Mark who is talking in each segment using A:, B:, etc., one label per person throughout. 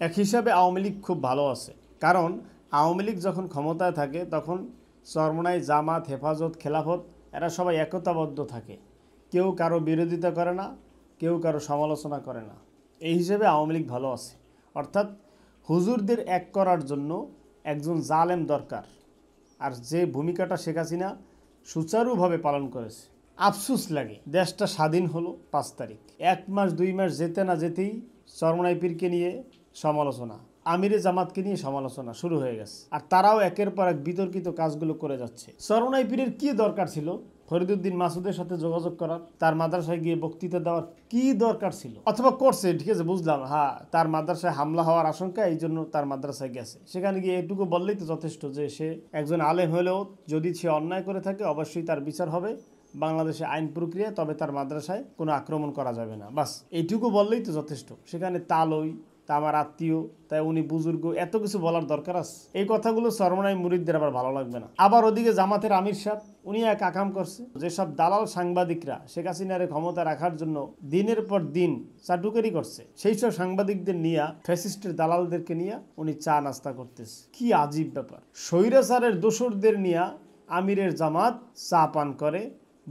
A: এক হিসাবে আওয়ামী লীগ খুব ভালো আছে, কারণ আওয়ামী লীগ যখন ক্ষমতায় থাকে তখন চরমোনাই, জামাত, হেফাজত, খেলাফত এরা সবাই একতাবদ্ধ থাকে। কেউ কারো বিরোধিতা করে না, কেউ কারো সমালোচনা করে না। এই হিসেবে আওয়ামী লীগ ভালো আছে। অর্থাৎ হুজুরদের এক করার জন্য একজন জালেম দরকার, আর যে ভূমিকাটা শেখ হাসিনা সুচারুভাবে পালন করেছে। আফসোস লাগে, দেশটা স্বাধীন হলো 5 তারিখ, 1 মাস 2 মাস যেতে না যেতেই চরমোনাই পীরকে নিয়ে সমালোচনা, আমিরে জামাতকে নিয়ে সমালোচনা শুরু হয়ে গেছে। আর তারাও একের পর এক বিতর্কিত কাজগুলো করে যাচ্ছে। চরমোনাই পীরের কি দরকার ছিল ফরিদউদ্দিন মাসুদের সাথে যোগাযোগ করার? তার মাদ্রাসায় গিয়ে বক্তৃতা দেওয়ার কি দরকার ছিল? অথবা করছে, ঠিক আছে, বুঝলাম, হ্যাঁ, তার মাদ্রাসায় হামলা হওয়ার আশঙ্কা, এই জন্য তার মাদ্রাসায় গেছে। সেখানে গিয়ে এটুকু বললেই তো যথেষ্ট যে সে একজন আলেম হলেও যদি সে অন্যায় করে থাকে অবশ্যই তার বিচার হবে বাংলাদেশে আইন প্রক্রিয়া, তবে তার মাদ্রাসায় কোনো আক্রমণ করা যাবে না। বাস এইটুকু বললেই তো যথেষ্ট। সেখানে তালই তা আমার আত্মীয়, তাই উনি বুজুর্গ, এত কিছু বলার দরকার আছে? এই কথাগুলো চরমোনাই মুরিদদের আবার ভালো লাগবে না। আবার ওদিকে জামাতের আমির সাহেব, উনি এক আকাম করছে। যেসব দালাল সাংবাদিকরা শেখ হাসিনারে ক্ষমতা রাখার জন্য দিনের পর দিন চাটুকারি করছে, সেই সব সাংবাদিকদের নিয়ে, ফ্যাসিস্টের দালালদেরকে নিয়ে উনি চা নাস্তা করতেছে। কি আজীব ব্যাপার! স্বৈরাচারের দোসরদের নিয়ে আমিরের জামাত চা পান করে,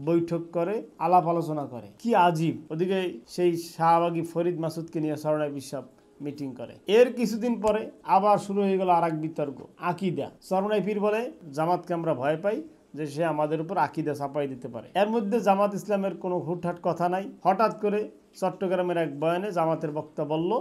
A: বৈঠক করে, আলাপ আলোচনা করে। কি আজীব! ওদিকে সেই শাহবাগী ফরিদ মাসুদকে নিয়ে চরমোনাই সাহেব মিটিং করে। এর কিছুদিন পরে আবার শুরু হয়ে গেল আর এক বিতর্ক, আকিদা। চরমোনাই পীর বলে জামাতকে আমরা ভয় পাই যে সে আমাদের উপর আকিদা চাপাই দিতে পারে। এর মধ্যে জামাত ইসলামের কোনো হুটহাট কথা নাই। হঠাৎ করে চট্টগ্রামের এক বয়ানে জামাতের বক্তা বলল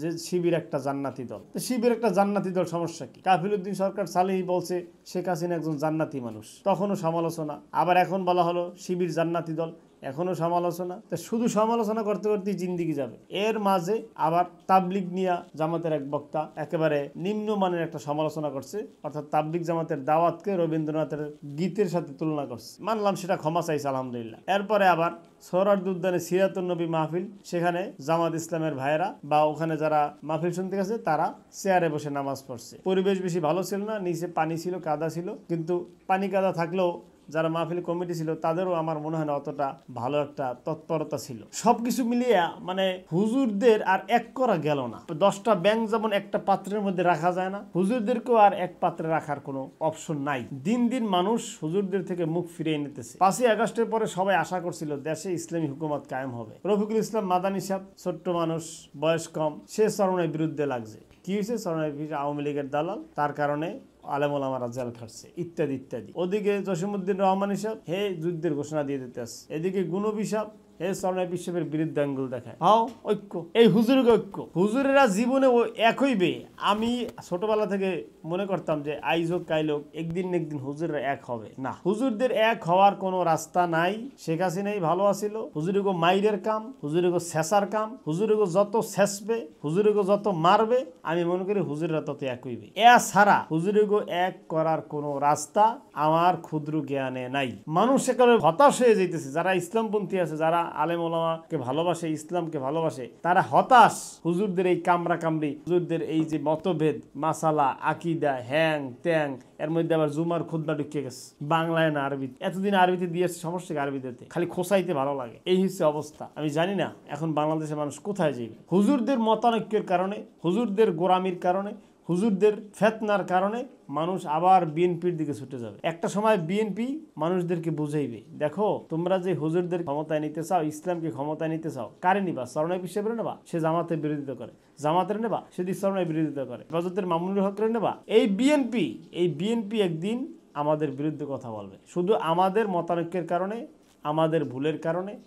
A: যে শিবির একটা জান্নাতি দল। তো শিবির একটা জান্নাতি দল, সমস্যা কি? কাফিলউদ্দিন সরকার সালেহি বলছে শেখ হাসিনা একজন জান্নাতি মানুষ, তখনও সমালোচনা। আবার এখন বলা হলো শিবির জান্নাতি দল, এখনো সমালোচনা। তো শুধু সমালোচনা করতে করতেই জিন্দিগি যাবে। এর মাঝে আবার তাবলিগ নিয়ে জামাতের এক বক্তা একেবারে নিম্নমানের একটা সমালোচনা করছে, অর্থাৎ তাবলিগ জামাতের দাওয়াতকে রবীন্দ্রনাথের গীতের সাথে তুলনা করছে। মানলাম, সেটা ক্ষমা চাইছে, আলহামদুলিল্লাহ। এরপরে আবার সোহরাওয়ার্দী উদ্যানে সিরাতুন নবী মাহফিল, সেখানে জামাত ইসলামের ভাইয়েরা বা ওখানে যারা মাহফিল শুনতে গেছে তারা চেয়ারে বসে নামাজ পড়ছে। পরিবেশ বেশি ভালো ছিল না, নিচে পানি ছিল, কাদা ছিল, কিন্তু পানি কাদা থাকলেও যারা মাহফিল কমিটি ছিল তাদেরও আমার মনে হয় না অতটা ভালো একটা তৎপরতা ছিল। সবকিছু মিলিয়ে মানে হুজুরদের আর এক করা গেল না। 10টা ব্যাঙ যেমন একটা পাত্রের মধ্যে রাখা যায় না, হুজুরদেরকেও আর এক পাত্রে রাখার কোনো অপশন নাই। দিন দিন মানুষ হুজুরদের থেকে মুখ ফিরিয়ে নিতেছে। 5ই আগস্টের পরে সবাই আশা করছিল দেশে ইসলামী হুকুমত কায়েম হবে। রফিকুল ইসলাম মাদানী সাহেব, ছোট্ট মানুষ, বয়স কম, সে চরমোনাই বিরুদ্ধে লাগছে। কি হয়েছে? চরমোনাই আওয়ামী লীগের দালাল, তার কারণে আলেম ওলামারা জেল খাটছে, ইত্যাদি ইত্যাদি। ওদিকে জসিমউদ্দিন রহমান সাহেব হে যুদ্ধের ঘোষণা দিয়ে দিতে আসছে। এদিকে গুনবী সাহেব হে চরমোনাই সাহেবের বিরুদ্ধে আঙ্গুল দেখায়। হাও ঐক্য, এই হুজুরের ঐক্য। হুজুরেরা জীবনে এক হইবে। আমি ছোটবেলা থেকে মনে করতাম যে আইজ হোক কাইল হোক একদিন না একদিন হুজুররা এক হবে। না, হুজুরদের এক হওয়ার কোনো রাস্তা নাই। শেখ হাসিনাই ভালো আছিল। হুজুরেগো মাইরের কাম, হুজুরেগো ছেঁচার কাম, হুজুরেগো যত ছেঁচবে, হুজুরেগো যত মারবে, আমি মনে করি হুজুররা তত এক হইবে। ছাড়া হুজুরেগো এক করার কোনো রাস্তা আমার ক্ষুদ্র জ্ঞানে নাই। মানুষ একেবারে হতাশ হয়ে যাইতেছে। যারা ইসলামপন্থী আছে, যারা আলেম ওলামাকে ভালোবাসে, ইসলামকে ভালোবাসে, তারা হতাশ। হুজুরদের এই কামরা কামড়ি, হুজুরদের এই যে মতভেদ, মাসালা, আকিদা, হ্যাং ত্যাং, এর মধ্যে আবার জুমার খুতবা ঢুকিয়ে গেছে বাংলায় না আরবিতে। এতদিন আরবিতে দিয়েছে, সমস্যা আরবিতে খালি খোসাইতে ভালো লাগে। এই হচ্ছে অবস্থা। আমি জানি না এখন বাংলাদেশের মানুষ কোথায় যাবে। হুজুরদের মতানৈক্যের কারণে, হুজুরদের গোরামির কারণে, হুজুরদের ফেতনার কারণে মানুষ আবার বিএনপির দিকে ছুটে যাবে। একটা সময় বিএনপি মানুষদেরকে বুঝাইবে, দেখো তোমরা যে হুজুরদের ক্ষমতায় নিতে চাও, ইসলামকে ক্ষমতায় নিতে চাও, কারে নিবা? চরমোনাই সাহেবের নেবা, সে জামাতের বিরোধিতা করে। জামাতের নেবা, সে চরমোনাই বিরোধিতা করে। হেফাজতের মামুনুল হকের নেবা। এই বিএনপি একদিন আমাদের বিরুদ্ধে কথা বলবে, শুধু আমাদের মতানৈক্যের কারণে, আমাদের ভুলের কারণে,